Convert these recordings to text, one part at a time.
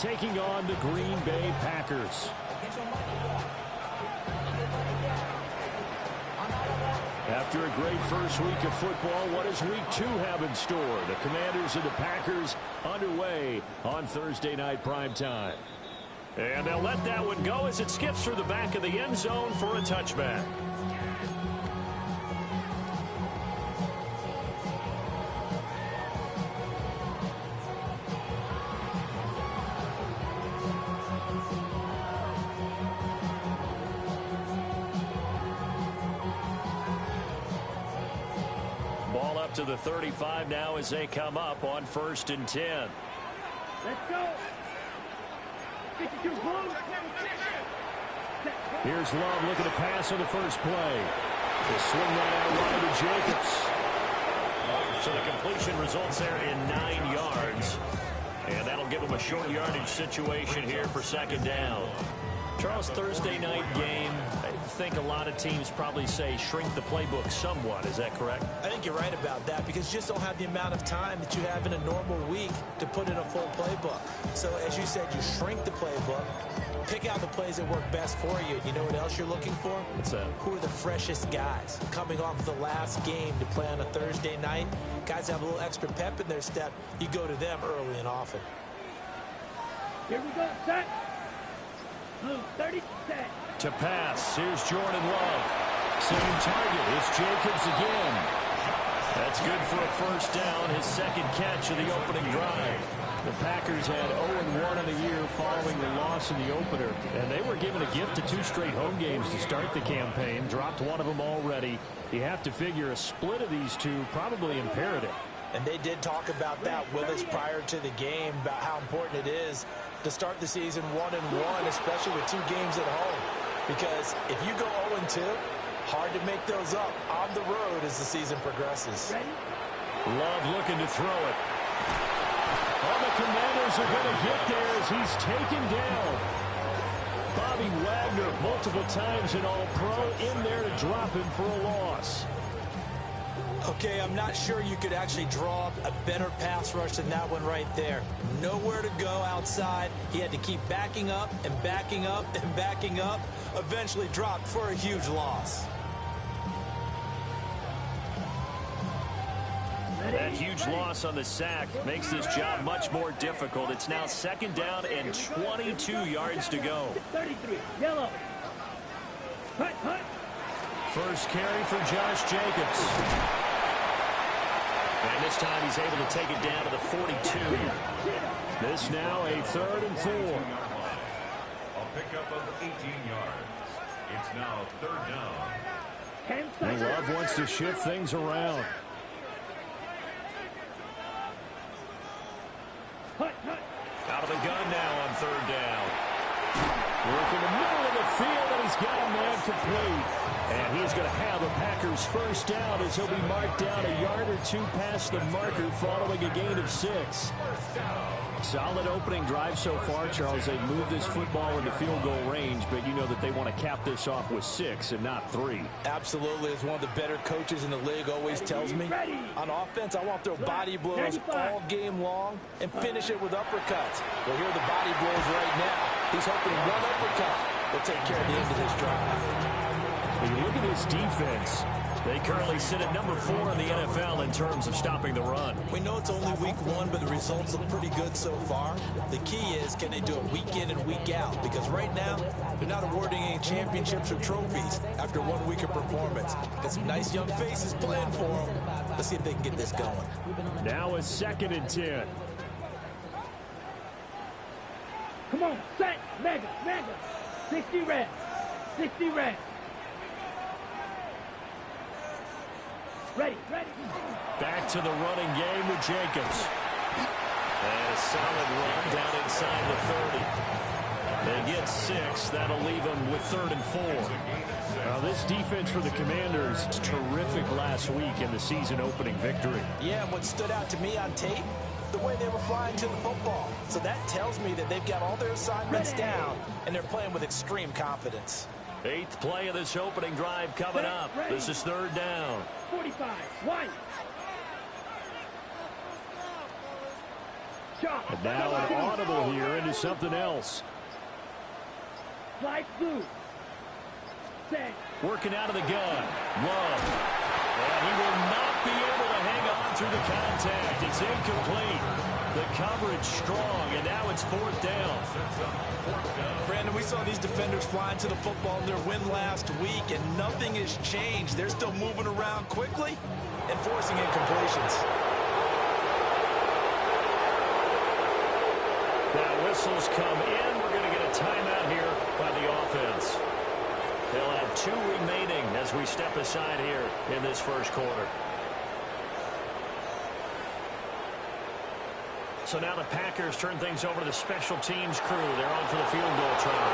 taking on the Green Bay Packers. After a great first week of football, what does week 2 have in store? The Commanders and the Packers underway on Thursday night primetime. And they'll let that one go as it skips through the back of the end zone for a touchback. Ball up to the 35 now as they come up on 1st and 10. Let's go. Here's Love looking to pass on the first play. They swing that out wide to Jacobs. So the completion results there in 9 yards. And that'll give them a short yardage situation here for 2nd down. Charles, Thursday night game, I think a lot of teams probably say shrink the playbook somewhat. Is that correct? I think you're right about that because you just don't have the amount of time that you have in a normal week to put in a full playbook. So as you said, you shrink the playbook, pick out the plays that work best for you. You know what else you're looking for? What's that? Who are the freshest guys coming off the last game to play on a Thursday night? Guys have a little extra pep in their step. You go to them early and often. Here we go, set. Blue, 30 set. To pass, here's Jordan Love. Same target, it's Jacobs again. That's good for a first down, his 2nd catch of the opening drive. The Packers had 0-1 in the year following the loss in the opener, and they were given a gift of 2 straight home games to start the campaign. Dropped one of them already. You have to figure a split of these two probably imperative. And they did talk about that with us prior to the game, about how important it is to start the season 1-1, especially with 2 games at home. Because if you go 0-2, hard to make those up on the road as the season progresses. Love looking to throw it. All the Commanders are going to get there as he's taken down. Bobby Wagner multiple times in All-Pro in there to drop him for a loss. Okay, I'm not sure you could actually draw up a better pass rush than that one right there. Nowhere to go outside. He had to keep backing up and backing up and backing up. Eventually dropped for a huge loss. That huge loss on the sack makes this job much more difficult. It's now 2nd down and 22 yards to go. 33, yellow. Hut, hut. First carry for Josh Jacobs. And this time he's able to take it down to the 42. This now a 3rd and 4. A pickup of 18 yards. It's now 3rd down. And Love wants to shift things around. Out of the gun now on 3rd down. Work in the middle of the field, and he's got a man complete. And he's going to have a Packers first down as he'll be marked down a yard or 2 past the marker following a gain of 6. Solid opening drive so far, Charles. They've moved this football into field goal range, but you know that they want to cap this off with 6 and not 3. Absolutely. As one of the better coaches in the league always tells me, on offense, I want to throw body blows all game long and finish it with uppercuts. Well, here are the body blows right now. He's hoping one uppercut will take care of the end of this drive. When you look at this defense, they currently sit at number 4 in the NFL in terms of stopping the run. We know it's only week 1, but the results look pretty good so far. The key is, can they do it week in and week out? Because right now, they're not awarding any championships or trophies after 1 week of performance. Got some nice young faces playing for them. Let's see if they can get this going. Now a 2nd and 10. Come on, set, mega, mega. 60 red, 60 red. Ready, ready. Back to the running game with Jacobs. And a solid run down inside the 30. They get 6. That'll leave them with 3rd and 4. Now this defense for the Commanders is terrific last week in the season opening victory. Yeah, and what stood out to me on tape, the way they were flying to the football. So that tells me that they've got all their assignments down, and they're playing with extreme confidence. 8th play of this opening drive coming up. This is 3rd down. 45, 1. And now an audible here into something else. Slide through. Set. Working out of the gun. Love. And he will not be able to hang on through the contact. It's incomplete. The coverage strong, and now it's 4th down. Brandon, we saw these defenders flying to the football in their win last week, and nothing has changed. They're still moving around quickly and forcing incompletions. Now whistles come in. We're going to get a timeout here by the offense. They'll have 2 remaining as we step aside here in this first quarter. So now the Packers turn things over to the special teams crew. They're on for the field goal try.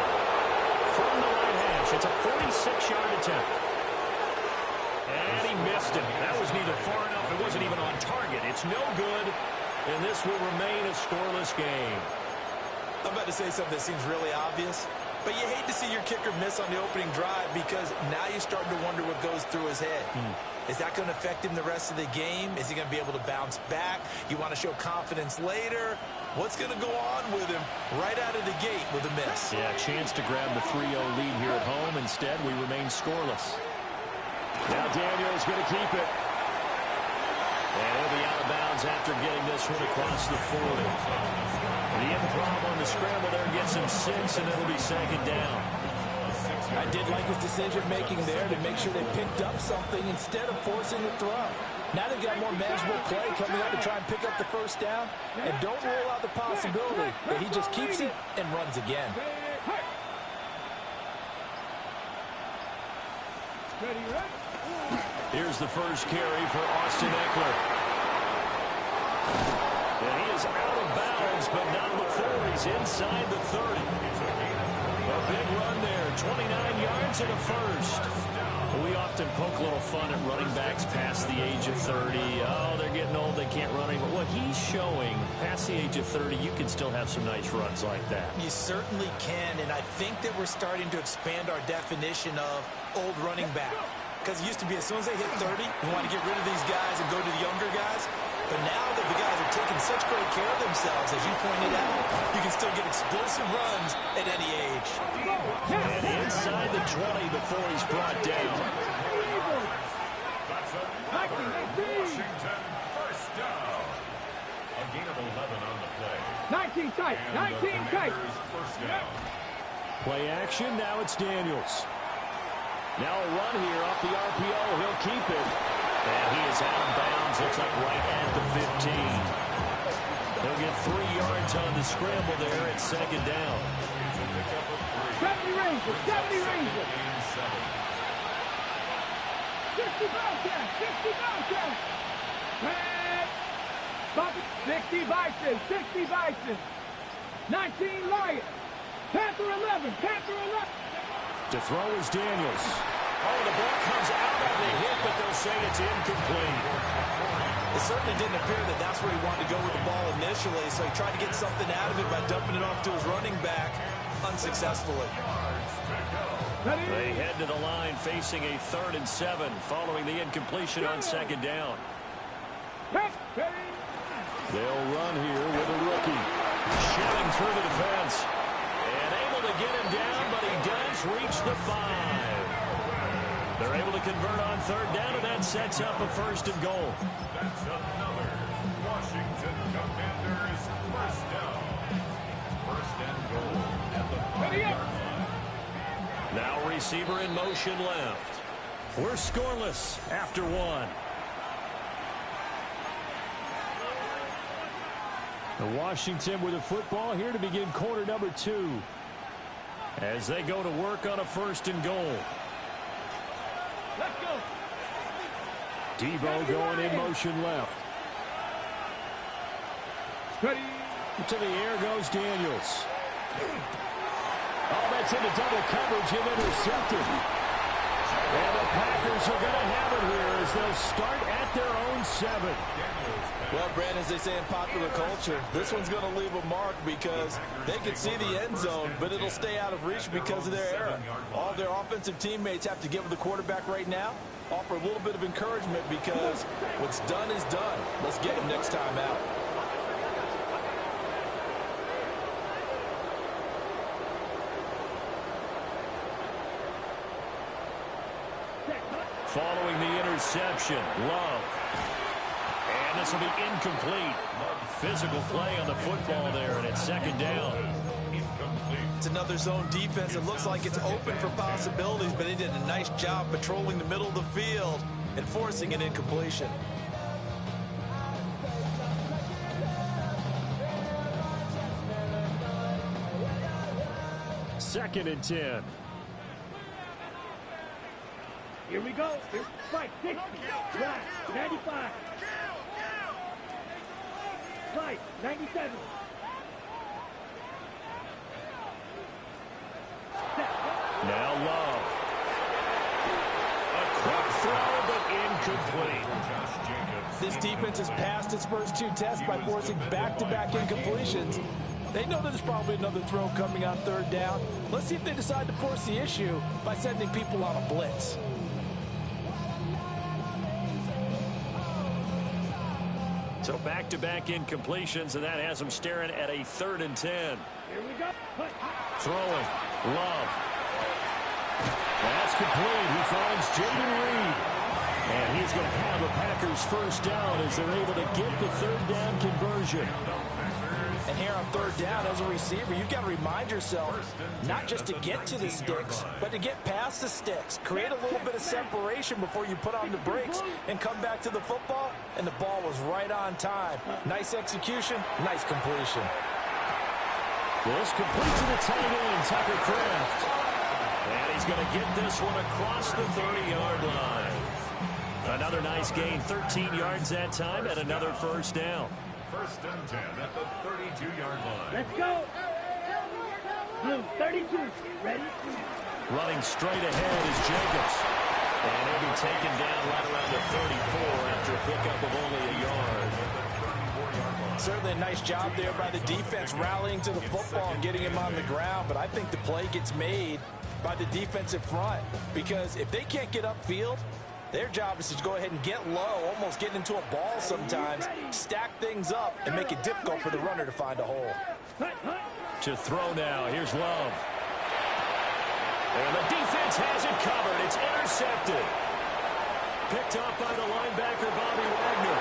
From the right hash, it's a 46-yard attempt. And he missed it. That was neither far enough. It wasn't even on target. It's no good, and this will remain a scoreless game. I'm about to say something that seems really obvious, but you hate to see your kicker miss on the opening drive because now you're starting to wonder what goes through his head. Is that going to affect him the rest of the game? Is he going to be able to bounce back? You want to show confidence later? What's going to go on with him right out of the gate with a miss? Yeah, chance to grab the 3-0 lead here at home. Instead, we remain scoreless. Now Daniel's going to keep it. And he'll be out of bounds after getting this one across the 40. The improv on the scramble there gets him 6, and it'll be 2nd down. I did like his decision-making there to make sure they picked up something instead of forcing the throw. Now they've got more manageable play coming up to try and pick up the 1st down. And don't rule out the possibility that he just keeps it and runs again. Here's the first carry for Austin Eckler. And he is out of bounds, but not before he's inside the 30. A big run there, 29 yards and a first. We often poke a little fun at running backs past the age of 30. Oh, they're getting old, they can't run anymore. What he's showing, past the age of 30, you can still have some nice runs like that. You certainly can, and I think that we're starting to expand our definition of old running back. Because it used to be as soon as they hit 30, we want to get rid of these guys and go to the younger guys. But now that the guys are taking such great care of themselves, as you pointed out, you can still get explosive runs at any age. And inside the 20 before he's brought down. Washington, first down. A gain of 11 on the play. 19 tight, 19 tight. First down. Play action, now it's Daniels. Now a run here off the RPO, he'll keep it. And he is out of bounds, looks like right at the 15. He'll get 3 yards on the scramble there at 2nd down. 70 Rangers, 70 Rangers. 60 Bobcats, 60 Bobcats. 60 Bison, 60 Bison. 19 Lions. Panther 11, Panther 11. To throw is Daniels. Oh, the ball comes out on the hit, but they'll say it's incomplete. It certainly didn't appear that that's where he wanted to go with the ball initially, so he tried to get something out of it by dumping it off to his running back unsuccessfully. They head to the line facing a 3rd and 7 following the incompletion on 2nd down. They'll run here with a rookie. Shooting through the defense. And able to get him down, but he does reach the 5. They're able to convert on 3rd down, and that sets up a 1st and goal. That's another Washington Commanders first down. 1st and goal at the 5-yard line. Now receiver in motion left. We're scoreless after 1. The Washington with the football here to begin quarter number 2. As they go to work on a 1st and goal. Let's go. Debo going in motion left. Ready. To the air goes Daniels. Oh, that's into double coverage and intercepted. And the Packers are going to have it here as they'll start at their own 7. Well, Brandon, as they say in popular culture, this one's going to leave a mark because they can see the end zone, but it'll stay out of reach because of their error. All their offensive teammates have to give the quarterback right now, offer a little bit of encouragement because what's done is done. Let's get him next time out. Following the interception, Love. And this will be incomplete. Physical play on the football there, and it's second down. It's another zone defense. It looks like it's open for possibilities, but they did a nice job patrolling the middle of the field and forcing an incompletion. Second and 10. Here we go. Here's Spike, 60. Right, 95. Spike, 97. Now Love. A quick throw, but incomplete. This defense has passed its first two tests by forcing back-to-back incompletions. They know there's probably another throw coming on third down. Let's see if they decide to force the issue by sending people on a blitz. So back-to-back incompletions, and that has them staring at a 3rd and 10. Here we go. Throwing. Love. That's complete. He finds Jaden Reed. And he's going to have a Packers first down as they're able to get the 3rd down conversion. And here on 3rd down, as a receiver, you've got to remind yourself not just to get to the sticks, but to get past the sticks. Create a little bit of separation before you put on the brakes and come back to the football. And the ball was right on time. Nice execution, nice completion. This complete to the tight end, Tucker Kraft. And he's going to get this one across the 30-yard line. Another nice gain, 13 yards that time, and another first down. 1st and 10 at the 32-yard line. Let's go. Blue, 32. Ready? Running straight ahead is Jacobs. And he'll be taken down right around the 34 after a pickup of only a yard. Certainly a nice job there by the defense rallying to the football and getting him on the ground. But I think the play gets made by the defensive front, because if they can't get upfield, their job is to go ahead and get low, almost get into a ball sometimes, stack things up, and make it difficult for the runner to find a hole. To throw now, here's Love. And the defense has it covered. It's intercepted. Picked up by the linebacker, Bobby Wagner.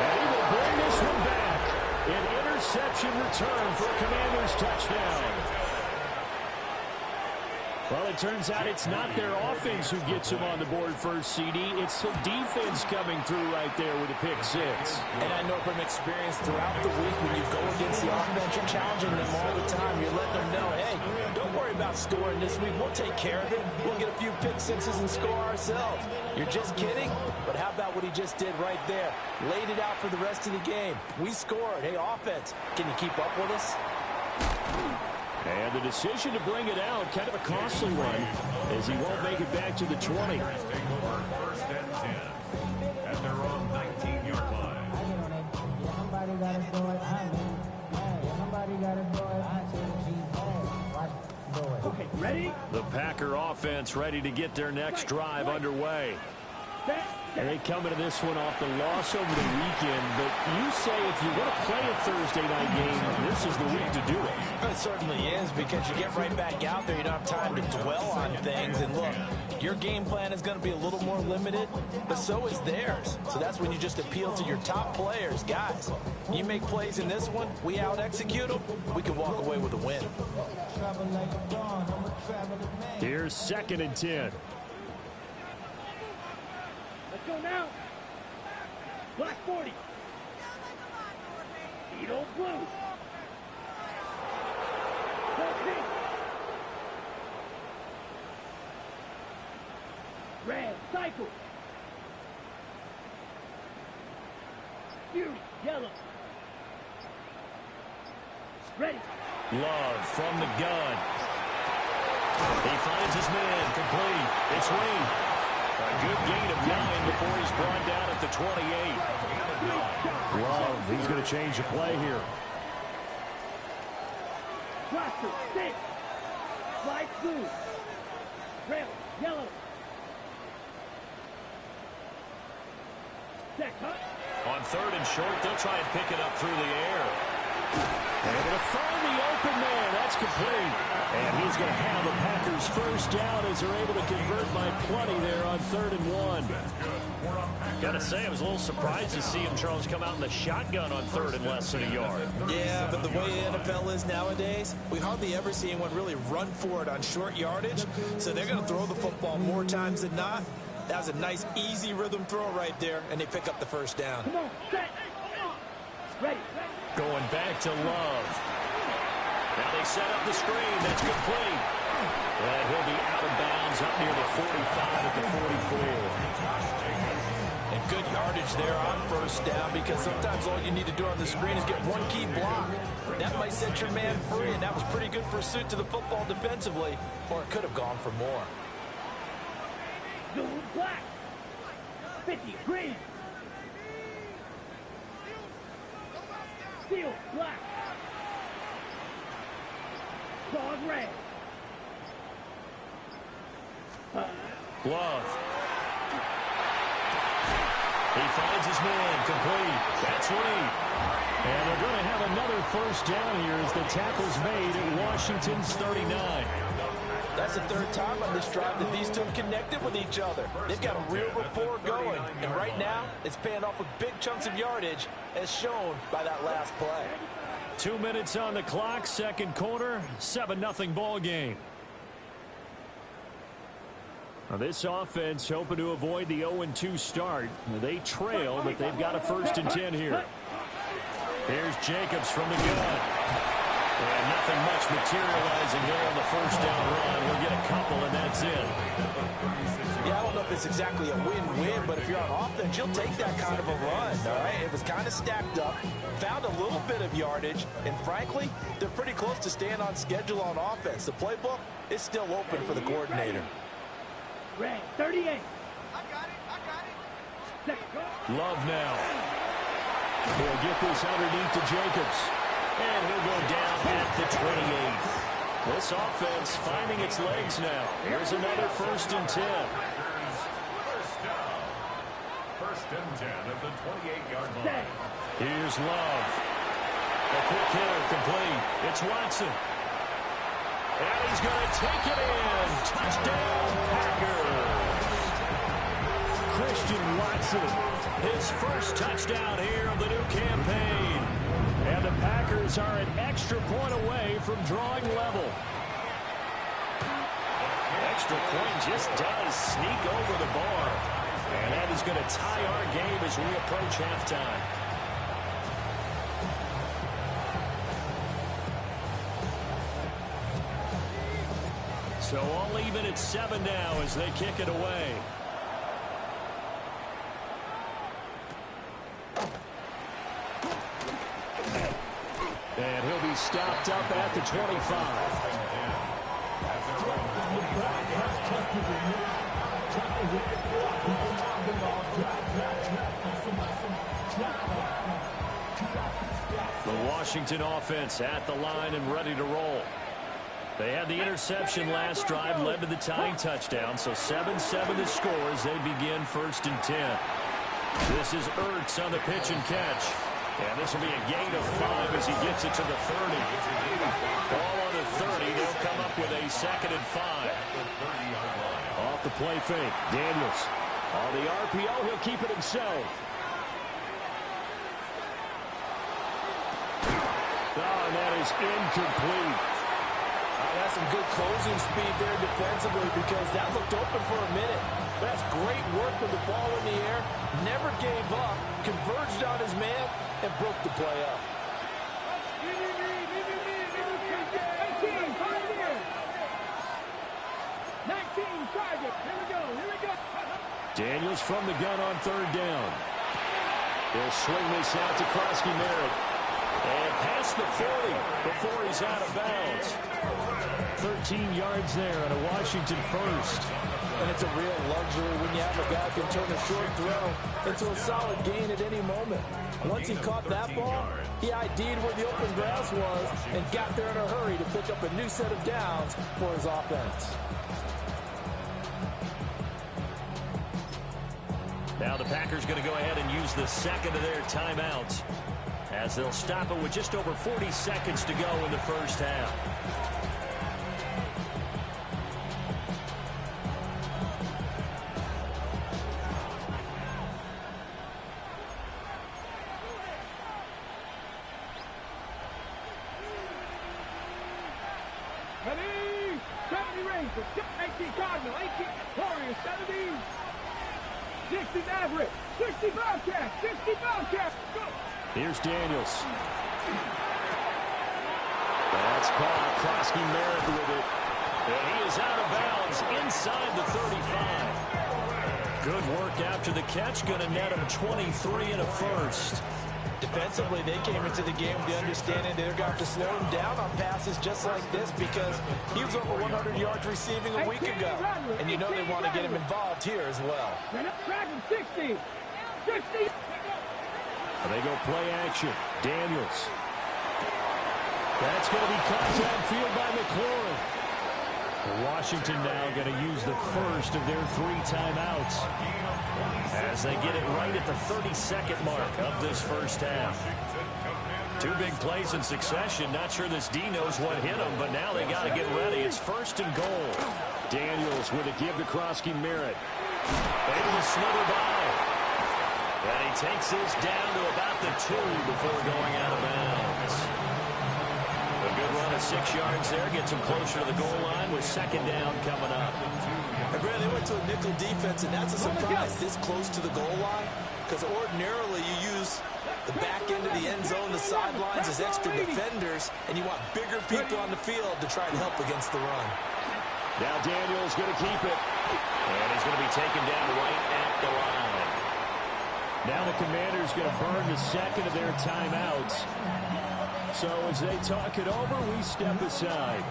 And he will bring this one back. An interception return for a Commanders touchdown. Well, it turns out it's not their offense who gets them on the board first, CD. It's the defense coming through right there with a pick six. And I know from experience throughout the week, when you go against the offense, you're challenging them all the time. You're letting them know, hey, don't worry about scoring this week. We'll take care of it. We'll get a few pick sixes and score ourselves. You're just kidding? But how about what he just did right there? Laid it out for the rest of the game. We scored. Hey, offense, can you keep up with us? And the decision to bring it out, kind of a costly one, as he won't make it back to the 20. Take over 1st and 10 at their own 19-yard line. Somebody got to throw it. Somebody got to throw it. Okay, ready? The Packer offense ready to get their next drive underway. And they come into this one off the loss over the weekend, but you say if you want to play a Thursday night game, this is the week to do it. It certainly is, because you get right back out there. You don't have time to dwell on things. And look, your game plan is going to be a little more limited, but so is theirs. So that's when you just appeal to your top players. Guys, you make plays in this one, we out-execute them, we can walk away with a win. Here's 2nd and 10. Let's go now. Black 40. Edo blue. 14. Red cycle. Fury yellow. Ready. Love from the gun. He finds his man, complete. It's Reed. A good gain of 9 before he's brought down at the 28. Love, he's going to change the play here. Roster 6. Light blue. Red yellow. Set cut. On 3rd and short, they'll try and pick it up through the air. They're going to find the open man. That's complete. And he's going to have the Packers first down as they're able to convert by plenty there on 3rd and 1. Got to say, I was a little surprised to see him, Charles, come out in the shotgun on 3rd and less than a yard. Yeah, but the way the NFL is nowadays, we hardly ever see anyone really run for it on short yardage. So they're going to throw the football more times than not. That was a nice, easy rhythm throw right there, and they pick up the first down. Come on, set. Ready. Going back to Love. Now they set up the screen. That's complete. And he'll be out of bounds up near the 45 at the 44. And good yardage there on first down, because sometimes all you need to do on the screen is get one key block. That might set your man free, and that was pretty good pursuit to the football defensively, or it could have gone for more. Blue, black. 50, green. Steel, black. Dog, red. Love. He finds his man, complete. That's Reed. And they're going to have another first down here as the tackle's made at Washington's 39. That's the 3rd time on this drive that these two have connected with each other. They've got a real rapport going, and right now it's paying off with big chunks of yardage, as shown by that last play. 2 minutes on the clock, second quarter, 7-0 ball game. Now this offense hoping to avoid the 0-2 start. They trail, but they've got a 1st and 10 here. Here's Jacobs from the gun. And nothing much materializing there on the first down run. He'll get a couple, and that's it. Yeah, I don't know if it's exactly a win-win, but if you're on offense, you'll take that kind of a run, all right? It was kind of stacked up, found a little bit of yardage, and frankly, they're pretty close to staying on schedule on offense. The playbook is still open for the coordinator. Red, 38. I got it. Love now. He'll get this underneath to Jacobs. And he'll go down at the 28. This offense finding its legs now. Here's another 1st and 10. First and 10 at the 28-yard line. Here's Love. A quick hitter complete. It's Watson. And he's going to take it in. Touchdown, Packers. Christian Watson, his first touchdown here of the new campaign. And the Packers are an extra point away from drawing level. Extra point just does sneak over the bar. And that is going to tie our game as we approach halftime. So all even at 7 now as they kick it away. And he'll be stopped up at the 25. The Washington offense at the line and ready to roll. They had the interception last drive, led to the tying touchdown, so 7-7 the score as they begin 1st and 10. This is Ertz on the pitch and catch. And this will be a gain of 5 as he gets it to the 30. Ball on the 30. They'll come up with a 2nd and 5. Off the play fake. Daniels. On the RPO, he'll keep it himself. Oh, and that is incomplete. That's some good closing speed there defensively, because that looked open for a minute. That's great work with the ball in the air. Never gave up. Converged on his man and broke the play up. 19 target. Here we go. Daniels from the gun on 3rd down. He'll swing this out to Krosky-Merritt. And past the 40 before he's out of bounds. 13 yards there on a Washington 1st. And it's a real luxury when you have a guy who can turn a short throw into a solid gain at any moment. Once he caught that ball, he ID'd where the open grass was and got there in a hurry to pick up a new set of downs for his offense. Now the Packers going to go ahead and use the 2nd of their timeouts as they'll stop it with just over 40 seconds to go in the 1st half. Ready? 70 Rangers, 18 Cardinal, 18 Warriors, 70. 60 Maverick, 60 Bobcats, 60 Bobcats. Go! Here's Daniels. That's caught. Krosky Merritt with it. And he is out of bounds inside the 35. Good work after the catch. Going to net him 23 and a first. Defensively, they came into the game with the understanding they're going to have to slow him down on passes just like this because he was over 100 yards receiving a week ago. And you know they want to get him involved here as well. Dragon 60. 60. They go play action. Daniels. That's going to be caught downfield by McLaurin. Washington now going to use the first of their 3 timeouts as they get it right at the 32nd mark of this first half. 2 big plays in succession. Not sure this D knows what hit him, but now they got to get ready. It's first and goal. Daniels with a give to Krosky Merritt. Able to slither by. And he takes this down to about the 2 before going out of bounds. A good run of 6 yards there. Gets him closer to the goal line with second down coming up. And Brad, they went to a nickel defense, and that's a surprise this close to the goal line because ordinarily you use the back end of the end zone, the sidelines as extra defenders, and you want bigger people on the field to try and help against the run. Now Daniels going to keep it. And he's going to be taken down right at the line. Now the Commanders going to burn the second of their timeouts. So as they talk it over, we step aside.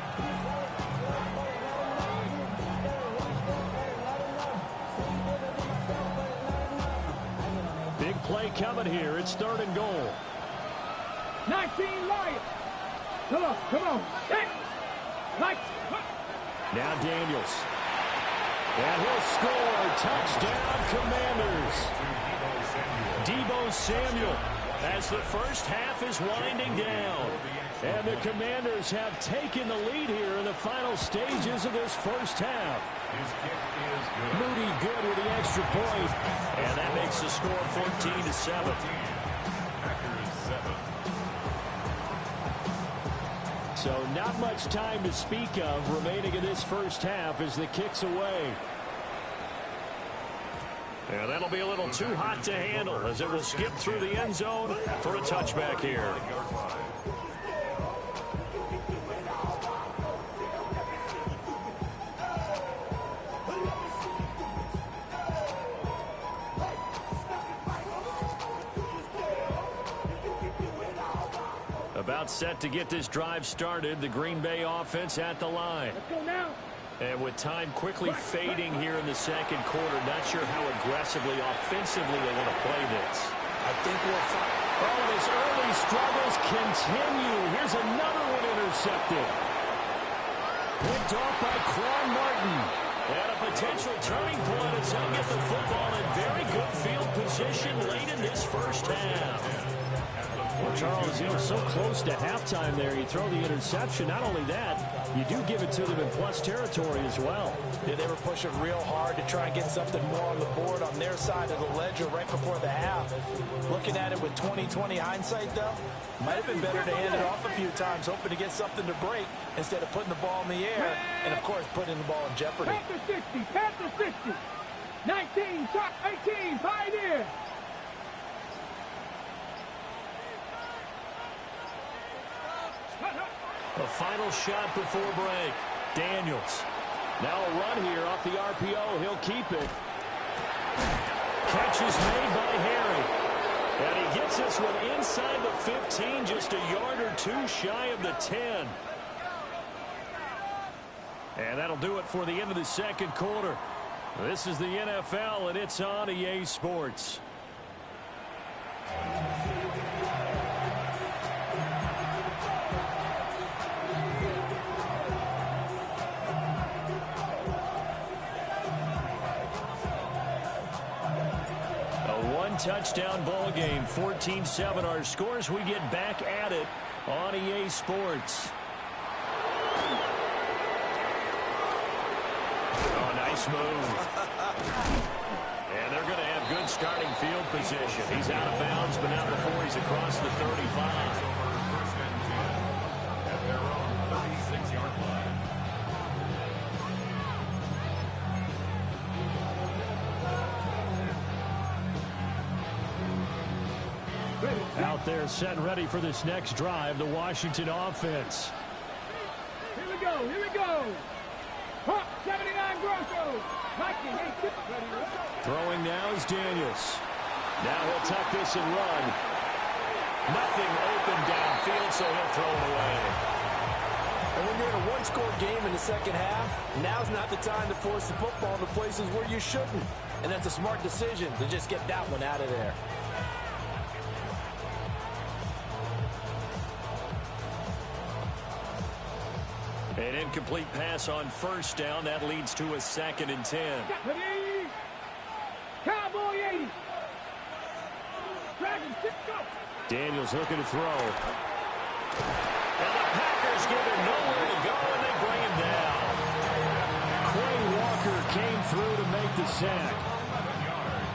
Big play coming here. It's third and goal. 19 Lions. Come on, come on. Hey. Now Daniels. And he'll score. Touchdown, Commanders. Deebo Samuel as the first half is winding down. And the Commanders have taken the lead here in the final stages of this first half. Moody good with the extra point. And that makes the score 14-7. So not much time to speak of remaining in this first half as the kick's away. And that'll be a little too hot to handle as it will skip through the end zone for a touchback here. About set to get this drive started. The Green Bay offense at the line. Let's go now. And with time quickly fading here in the second quarter, not sure how aggressively, offensively they want to play this. I think we'll find. Oh, and his early struggles continue. Here's another one intercepted. Picked off by Quan Martin. And a potential turning point as he'll get the football in very good field position late in this first half. Well, Charles, so close to halftime there. You throw the interception. Not only that, you do give it to them in plus territory as well. Yeah, they were pushing real hard to try and get something more on the board on their side of the ledger right before the half. Looking at it with 20/20 hindsight, though, might have been better to hand it off a few times, hoping to get something to break instead of putting the ball in the air and, of course, putting the ball in jeopardy. Panther 60, Panther 60. 19, 18, Pioneer. A final shot before break. Daniels. Now a run here off the RPO. He'll keep it. Catch is made by Harry. And he gets this one inside the 15, just a yard or two shy of the 10. And that'll do it for the end of the second quarter. This is the NFL, and it's on EA Sports. Touchdown ball game, 14-7 our scores. We get back at it on EA Sports. Oh, nice move. And they're going to have good starting field position. He's out of bounds, but not before he's across the 35. At their own 36-yard line. out there setting ready for this next drive, the Washington offense. Here we go. Here we go. 79 Broncos. Throwing now is Daniels. Now he'll tuck this and run. Nothing open downfield, so he'll throw it away. And when you're in a one-score game in the second half, now's not the time to force the football into places where you shouldn't. And that's a smart decision to just get that one out of there. An incomplete pass on first down. That leads to a 2nd and 10. Cowboy 80. Daniels looking to throw. And the Packers give him nowhere to go, and they bring him down. Quay Walker came through to make the sack.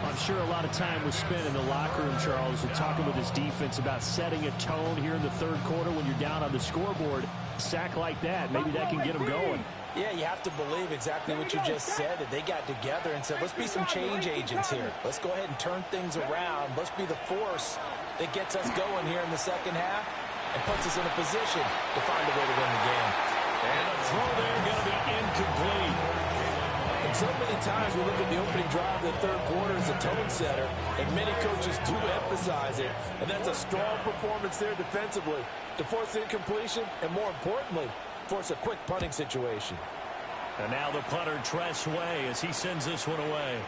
I'm sure a lot of time was spent in the locker room, Charles, and talking with his defense about setting a tone here in the third quarter when you're down on the scoreboard. Sack like that, maybe that can get them going. Yeah, you have to believe exactly what you just said, that they got together and said, let's be some change agents here. Let's go ahead and turn things around. Let's be the force that gets us going here in the second half and puts us in a position to find a way to win the game. And a throw there going to be incomplete. And so many times we look at the opening drive of the third quarter as a tone setter, and many coaches do emphasize it, and that's a strong performance there defensively to force incompletion and, more importantly, force a quick punting situation. And now the punter, Tress Way, as he sends this one away.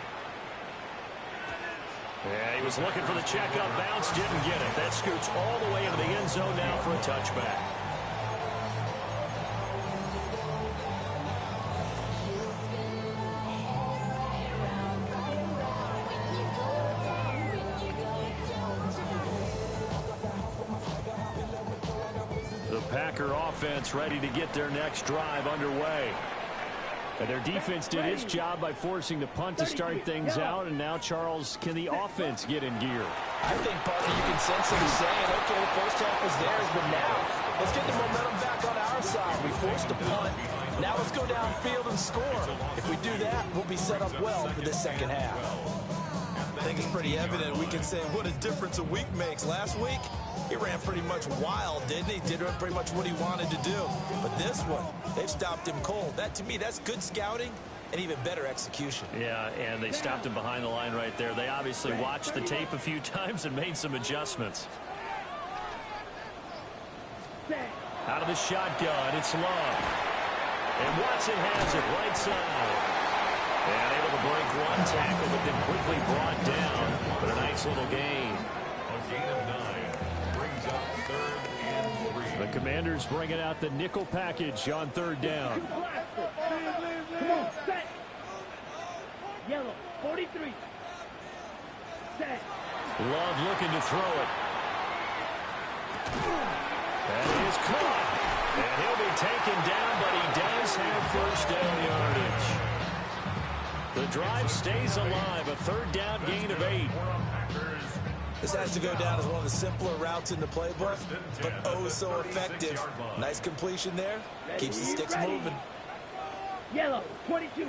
Yeah, he was looking for the checkup bounce, didn't get it. That scoots all the way into the end zone now for a touchback. The Packer offense ready to get their next drive underway. And their defense did its job by forcing the punt to start things out, and now, Charles, can the offense get in gear? I think, Parker, you can sense him saying, okay, the first half was theirs, but now let's get the momentum back on our side. We forced a punt. Now let's go downfield and score. If we do that, we'll be set up well for this second half. I think it's pretty evident. We can say what a difference a week makes. Last week, he ran pretty much wild, didn't he? Did pretty much what he wanted to do. But this one, they've stopped him cold. That, to me, that's good scouting and even better execution. Yeah, and they stopped him behind the line right there. They obviously watched the tape a few times and made some adjustments. Out of the shotgun, it's Love. And Watson has it right side. And able to break one tackle, but then quickly brought down. But a nice little gain. A gain of 9 brings up 3rd and 3. The Commanders bringing out the nickel package on 3rd down. Come on, set. Yellow, 43. Set. Love looking to throw it. That is caught. And he'll be taken down, but he does have first down yardage. The drive stays alive. A 3rd down gain of 8. This has to go down as one of the simpler routes in the playbook, but oh so effective. Nice completion there. Keeps the sticks moving. Yellow, 22.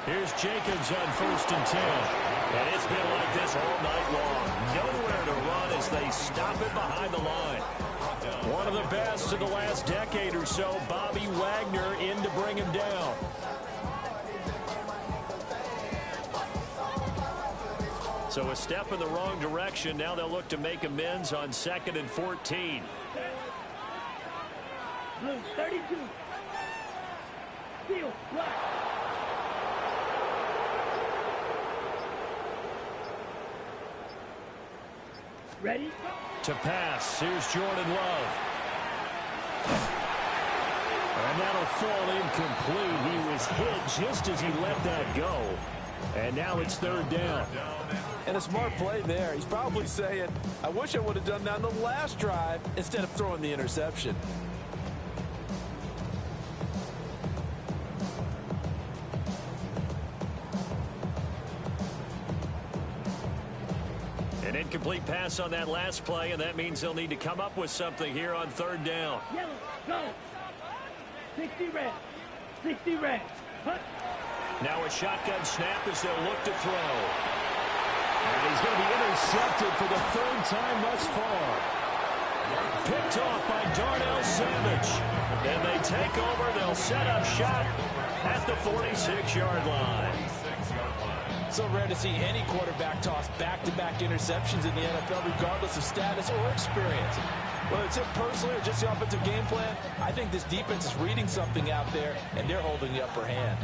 Here's Jacobs on 1st and 10. And it's been like this all night long. Nowhere to run as they stop it behind the line. One of the best of the last decade or so, Bobby Wagner in to bring him down. So a step in the wrong direction. Now they'll look to make amends on 2nd and 14. Blue, 32. Steel, black. Ready? To pass. Here's Jordan Love. And that'll fall incomplete. He was hit just as he let that go. And now it's 3rd down. And a smart play there. He's probably saying, I wish I would have done that on the last drive instead of throwing the interception. An incomplete pass on that last play, and that means they'll need to come up with something here on 3rd down. Yellow, go. 60 red. 60 red. Hunt. Now a shotgun snap as they'll look to throw. And he's going to be intercepted for the third time thus far. Picked off by Darnell Savage. Then they take over. They'll set up shot at the 46-yard line. So rare to see any quarterback toss back-to-back interceptions in the NFL, regardless of status or experience. Whether it's him personally or just the offensive game plan, I think this defense is reading something out there, and they're holding the upper hand.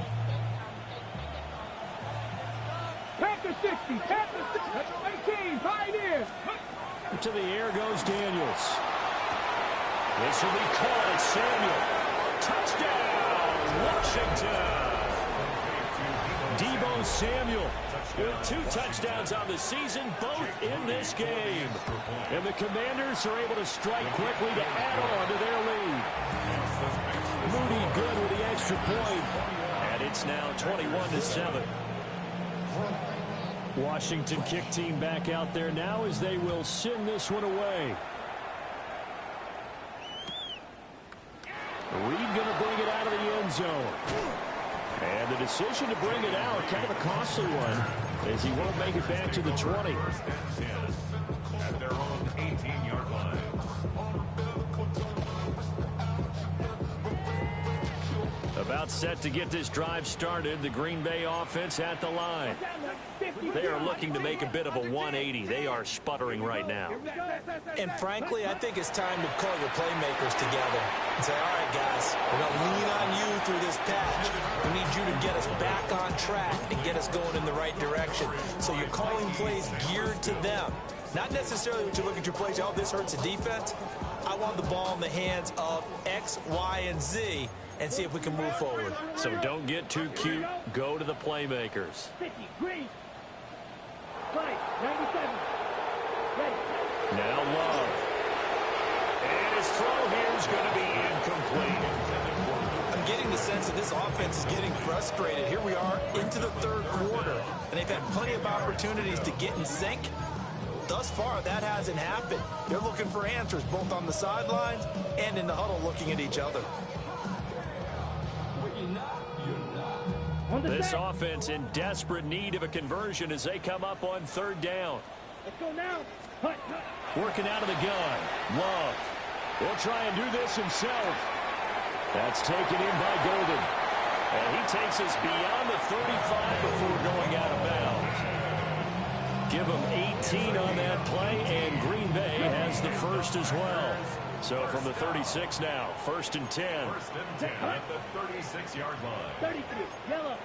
Packers 60, Packers 18, Pioneers. To the air goes Daniels. This will be caught at Samuel. Touchdown, Washington. Deebo Samuel with 2 touchdowns on the season, both in this game. And the Commanders are able to strike quickly to add on to their lead. Moody good with the extra point. And it's now 21-7. Washington kick team back out there now as they will send this one away. Reed going to bring it out of the end zone. And the decision to bring it out, kind of a costly one, as he won't make it back to the 20. At their own 18-yard line. About set to get this drive started. The Green Bay offense at the line. They are looking to make a bit of a 180. They are sputtering right now. And frankly, I think it's time to call your playmakers together and say, all right, guys, we're going to lean on you through this patch. We need you to get us back on track and get us going in the right direction. So you're calling plays geared to them. Not necessarily what you look at your plays, oh, this hurts the defense. I want the ball in the hands of X, Y, and Z and see if we can move forward. So don't get too cute. Go to the playmakers. 50, green. Right, 97. Ready. Now Love. And his throw here is going to be incomplete. I'm getting the sense that this offense is getting frustrated. Here we are into the third quarter, and they've had plenty of opportunities to get in sync. Thus far, that hasn't happened. They're looking for answers both on the sidelines and in the huddle looking at each other. This offense in desperate need of a conversion as they come up on third down. Let's go now. Hut, hut. Working out of the gun. Love. He'll try and do this himself. That's taken in by Golden. And he takes us beyond the 35 before going out of bounds. Give him 18 on that play, and Green Bay has the first as well. So from the 36 now, 1st and 10. 1st and 10 at the 36-yard line. 33, yellow.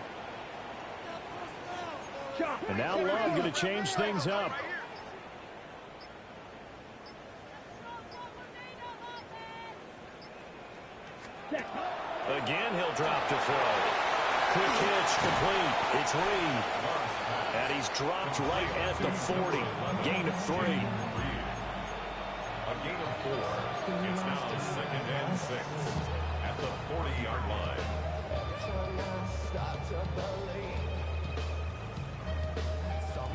Chop. And now Love going to change things up. Again, he'll drop to throw. Quick hitch complete. It's Reed. And he's dropped right at the 40. Gain of 3. A gain of 4. It's now 2nd and 6 at the 40-yard line.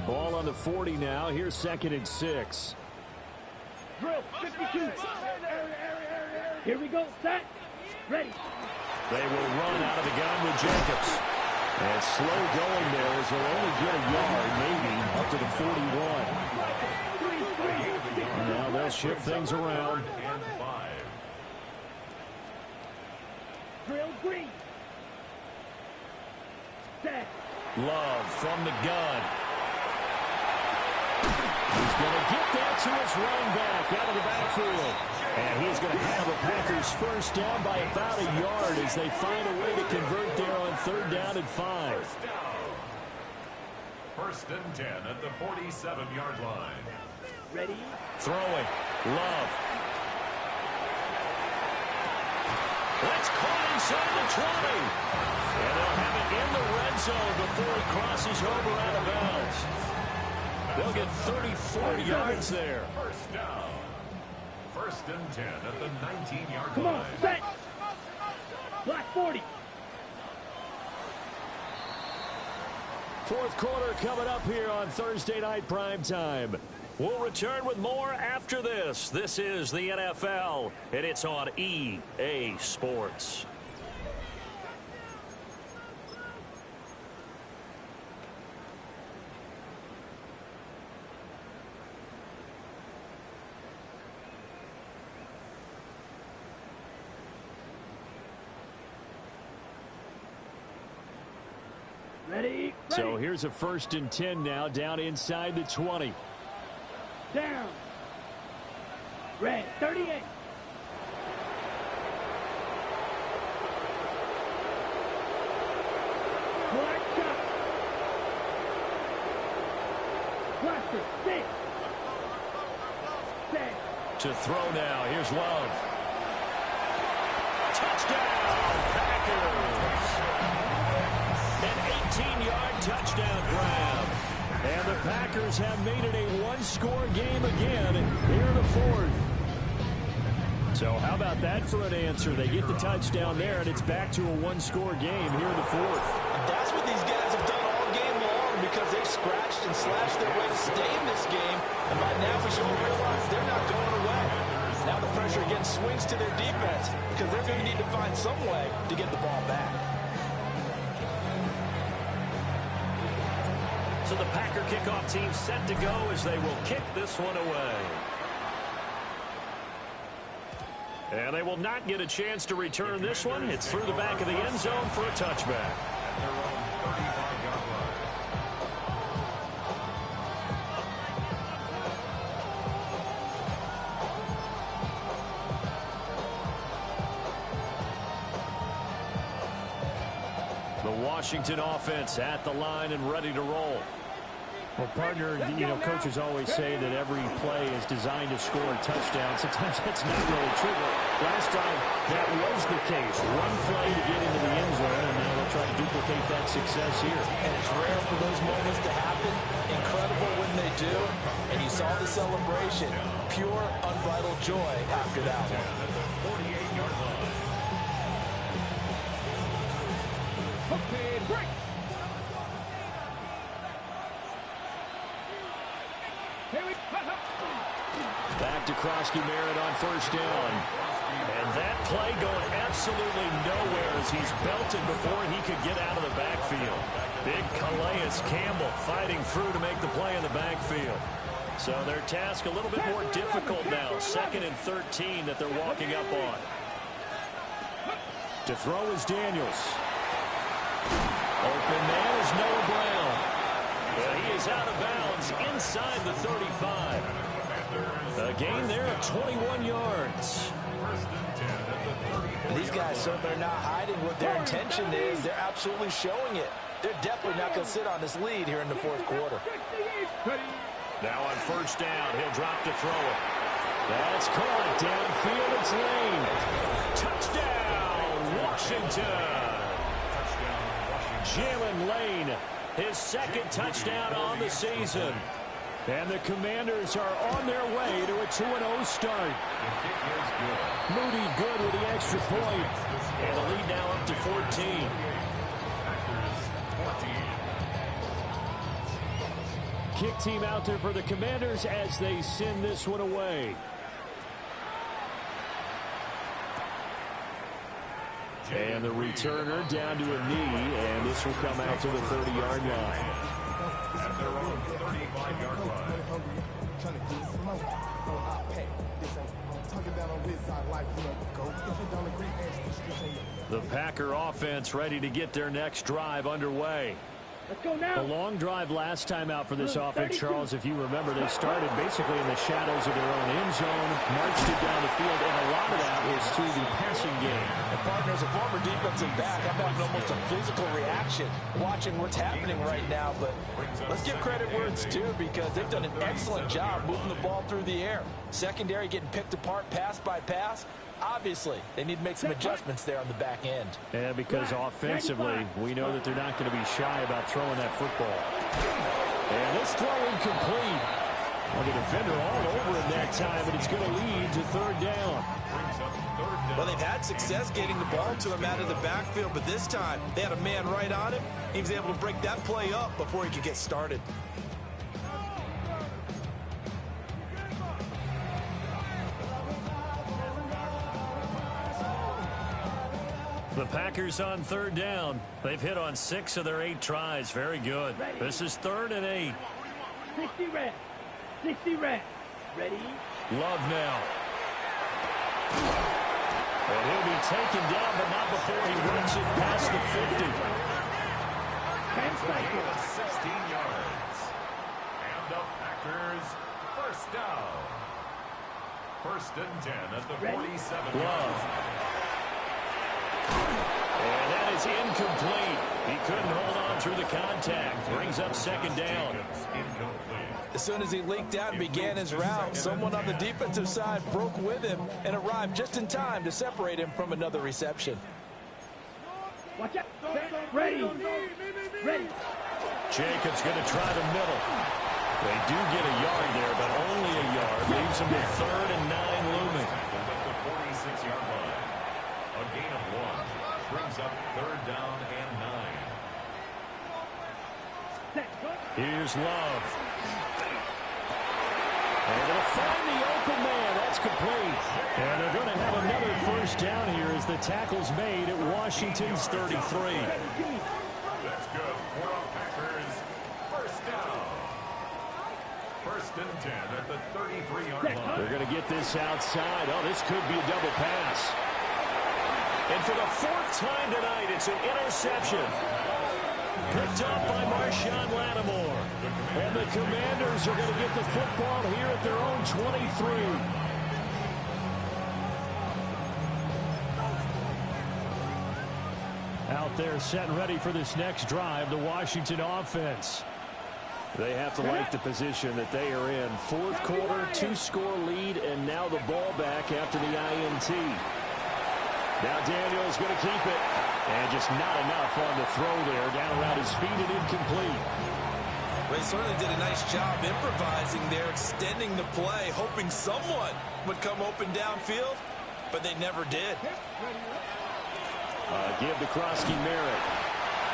Ball on the 40 now. Here's 2nd and 6. Drill, 52. Here we go, set. Ready. They will run out of the gun with Jacobs. And slow going there as they'll only get a yard, maybe, up to the 41. Now they'll shift things around. And 5. Drill, green. Set. Love from the gun. He's going to get that to his running back out of the backfield. And he's going to have a Packers first down by about a yard as they find a way to convert there on 3rd down and 5. First down. 1st and 10 at the 47-yard line. Ready. Throwing. Love. That's caught inside the 20. And they'll have it in the red zone before he crosses over out of bounds. They'll get 34 yards there. First down. 1st and 10 at the 19-yard Come line. on, set. Black 40. 4th quarter coming up here on Thursday Night Primetime. We'll return with more after this. This is the NFL, and it's on EA Sports. Ready. So here's a 1st and 10 now, down inside the 20. Down. Red, 38. Black shot. Cluster, 6. 6. To throw now. Here's Love. Touchdown, Packers. An 18-yard touchdown grab. And the Packers have made it a one-score game again here in the 4th. So how about that for an answer? They get the touchdown there, and it's back to a one-score game here in the 4th. That's what these guys have done all game long because they've scratched and slashed their way to stay in this game. And by now we should realize they're not going away. Now the pressure again swings to their defense because they're going to need to find some way to get the ball back. So the Packer kickoff team set to go as they will kick this one away. And they will not get a chance to return this one. It's through the back of the end zone for a touchback. The Washington offense at the line and ready to roll. Well, partner, coaches always say that every play is designed to score a touchdown. Sometimes that's not really true. Last time, that was the case. One play to get into the end zone, and now they'll try to duplicate that success here. And it's rare for those moments to happen. Incredible when they do. And you saw the celebration. Pure, unbridled joy after that one. 48-yard line. Okay, break. Back to Krosky-Merritt on 1st down. And that play going absolutely nowhere as he's belted before he could get out of the backfield. Big Calais Campbell fighting through to make the play in the backfield. So their task a little bit more difficult now. 2nd and 13 that they're walking up on. To throw is Daniels. Open man is Noah Brown. And he is out of bounds inside the 35. A gain there of 21 yards. These guys certainly are not hiding what their intention is. They're absolutely showing it. They're definitely not going to sit on this lead here in the 4th quarter. Now on 1st down, he'll drop to throw it. That's caught downfield. It's Lane. Touchdown, Washington. Jalen Lane, his 2nd touchdown on the season. And the Commanders are on their way to a 2-0 start. Moody good with the extra point. And the lead now up to 14. Kick team out there for the Commanders as they send this one away. And the returner down to a knee, and this will come out to the 30-yard line. At their own 35-yard line. The Packer offense ready to get their next drive underway. Let's go now. The long drive last time out for this offense, Charles, if you remember, they started basically in the shadows of their own end zone, marched it down the field, and a lot of that was through the passing game. And partner, as a former defensive back, I'm having almost a physical reaction watching what's happening right now. But let's give credit where it's due because they've done an excellent job moving the ball through the air. Secondary getting picked apart pass by pass. Obviously, they need to make some adjustments there on the back end. Yeah, because offensively, we know that they're not going to be shy about throwing that football. And this throw incomplete. Well, the defender all over him that time, but it's going to lead to 3rd down. Well, they've had success getting the ball to him out of the backfield, but this time they had a man right on him. He was able to break that play up before he could get started. The Packers on 3rd down. They've hit on 6 of their 8 tries. Very good. This is 3rd and 8. 60 red. 60 red. Ready? Love now. And he'll be taken down, but not before he runs it past the 50. It's a gain of 16 yards. And the Packers first down. 1st and 10 at the 47. Love. And that is incomplete. He couldn't hold on through the contact. Brings up 2nd down. As soon as he leaked out and began his route, someone on the defensive side broke with him and arrived just in time to separate him from another reception. Watch out. Ready. Ready. Jacobs going to try the middle. They do get a yard there, but only a yard. Leaves them with 3rd and 9 looming. At the 46-yard line. A gain of 1. Brings up 3rd down and 9. Here's Love. They're going to find the open man. That's complete. And they're going to have another 1st down here as the tackle's made at Washington's 33. That's good for the Packers. 1st down. 1st and 10 at the 33-yard line. They're going to get this outside. Oh, this could be a double pass. And for the 4th time tonight, it's an interception. Picked up by Marshawn Lattimore. And the Commanders are going to get the football here at their own 23. Out there set and ready for this next drive, the Washington offense. They have to like the position that they are in. 4th quarter, 2-score lead, and now the ball back after the INT. Now Daniel's going to keep it. And just not enough on the throw there. Down around his feet and incomplete. Well, he certainly did a nice job improvising there, extending the play, hoping someone would come open downfield, but they never did. Give to Krosky Merritt.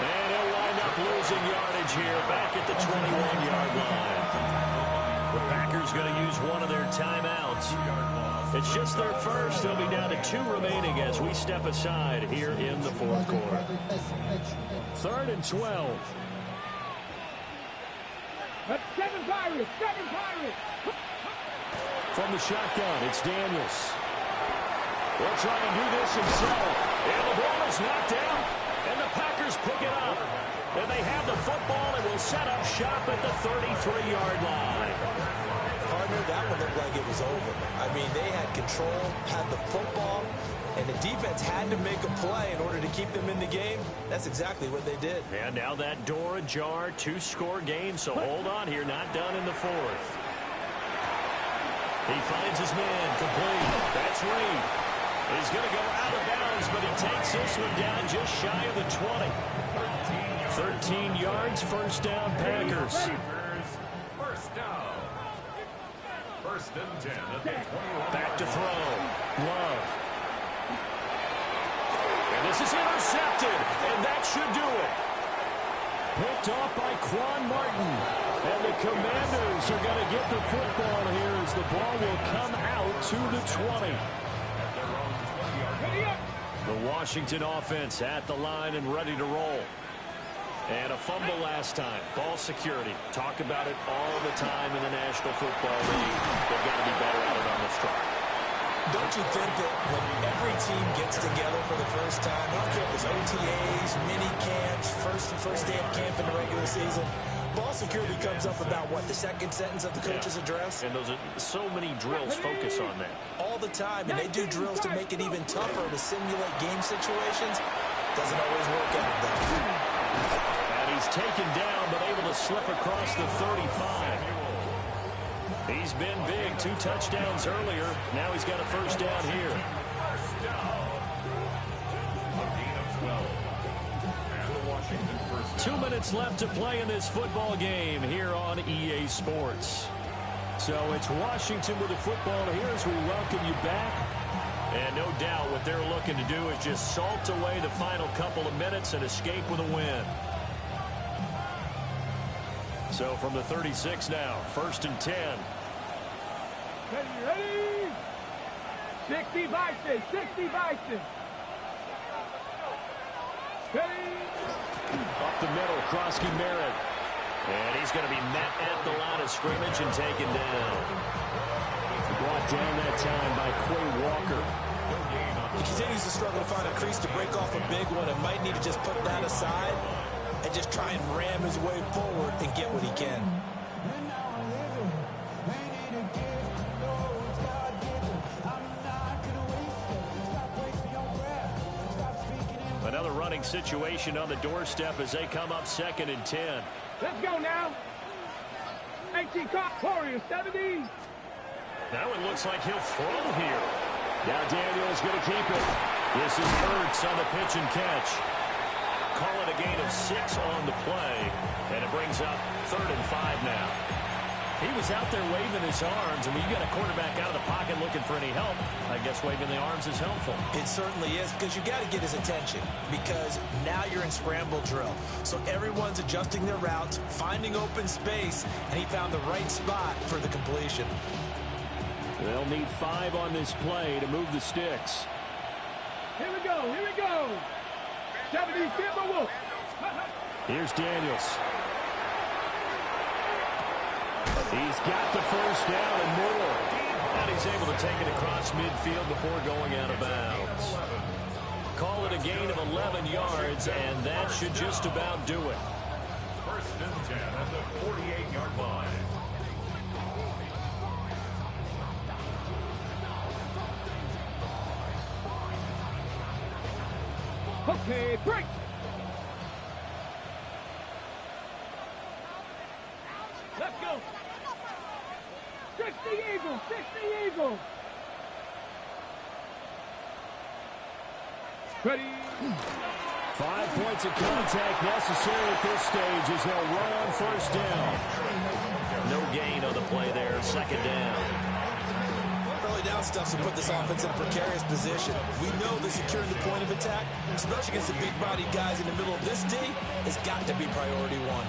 And he'll wind up losing yardage here back at the 21-yard line. The Packers going to use one of their timeouts. It's just their first. They'll be down to 2 remaining as we step aside here in the 4th quarter. 3rd and 12. 7 Pirates. 7 Pirates. From the shotgun, it's Daniels. He'll try and do this himself. And the ball is knocked down. And the Packers pick it up. And they have the football and will set up shop at the 33-yard line. Partner, that one looked like it was over. I mean, they had control, had the football, and the defense had to make a play in order to keep them in the game. That's exactly what they did. And now that door ajar, 2-score game, so hold on here, not done in the 4th. He finds his man, complete. That's Reed. He's going to go out of bounds, but he takes this one down just shy of the 20. 13 yards, 1st down, Packers. 1st down. 1st and 10 at the 21. Back to throw. Love. And this is intercepted, and that should do it. Picked off by Quan Martin. And the Commanders are going to get the football here as the ball will come out to the 20. The Washington offense at the line and ready to roll. And a fumble last time. Ball security. Talk about it all the time in the National Football League. They've got to be better at it on this drive. Don't you think that when every team gets together for the first time, I don't care if it's OTAs, mini camps, first day of camp in the regular season, ball security comes up about, what, the 2nd sentence of the coach's address? And those are so many drills focus on that. All the time, and they do drills to make it even tougher to simulate game situations. Doesn't always work out, though. And he's taken down, but able to slip across the 35. He's been big. 2 touchdowns earlier. Now he's got a 1st down here. 1st down. A gain of 12. And the Washington 1st down. 2 minutes left to play in this football game here on EA Sports. So it's Washington with the football here as we welcome you back. And no doubt what they're looking to do is just salt away the final couple of minutes and escape with a win. So from the 36 now, 1st and 10. Ready? 60 Bison. 60 Bison. Ready? Up the middle, Krosky Merritt. And he's going to be met at the line of scrimmage and taken down. Brought down that time by Quay Walker. He continues to struggle to find a crease to break off a big one and might need to just put that aside. and just try and ram his way forward and get what he can. Another running situation on the doorstep as they come up 2nd and 10. Let's go now. 18 caught. Warriors 70. That one looks like he'll throw here. Now Daniel's going to keep it. This is Ertz on the pitch and catch. Call it a gain of 6 on the play, and it brings up 3rd and 5 now. He was out there waving his arms, and when you got a quarterback out of the pocket looking for any help, I guess waving the arms is helpful. It certainly is, because you got to get his attention, because now you're in scramble drill. So everyone's adjusting their routes, finding open space, and he found the right spot for the completion. They'll need 5 on this play to move the sticks. Here we go. Here we go. 70 Timberwolves. Here's Daniels. He's got the first down and more. And he's able to take it across midfield before going out of bounds. Call it a gain of 11 yards, and that should just about do it. 1st and 10 at the 48-yard line. Okay, break. Let's go. 60 Eagles, 60 Eagles. Ready. 5 points of contact necessary at this stage as they'll run on 1st down. No gain on the play there, 2nd down. Early down stuff to put this offense in a precarious position. We know that securing the point of attack, especially against the big-bodied guys in the middle of this D, has got to be priority 1.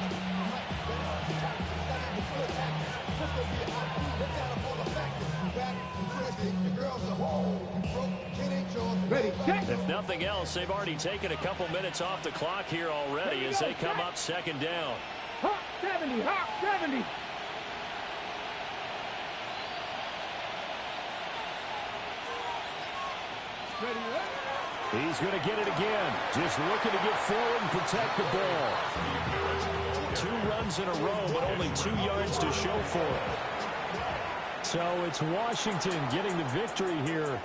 Ready, check. If nothing else, they've already taken a couple minutes off the clock here already as they come up 2nd down. Hawk 70, Hawk 70. Ready, ready. He's going to get it again. Just looking to get forward and protect the ball. 2 runs in a row, but only 2 yards to show for it. So it's Washington getting the victory here.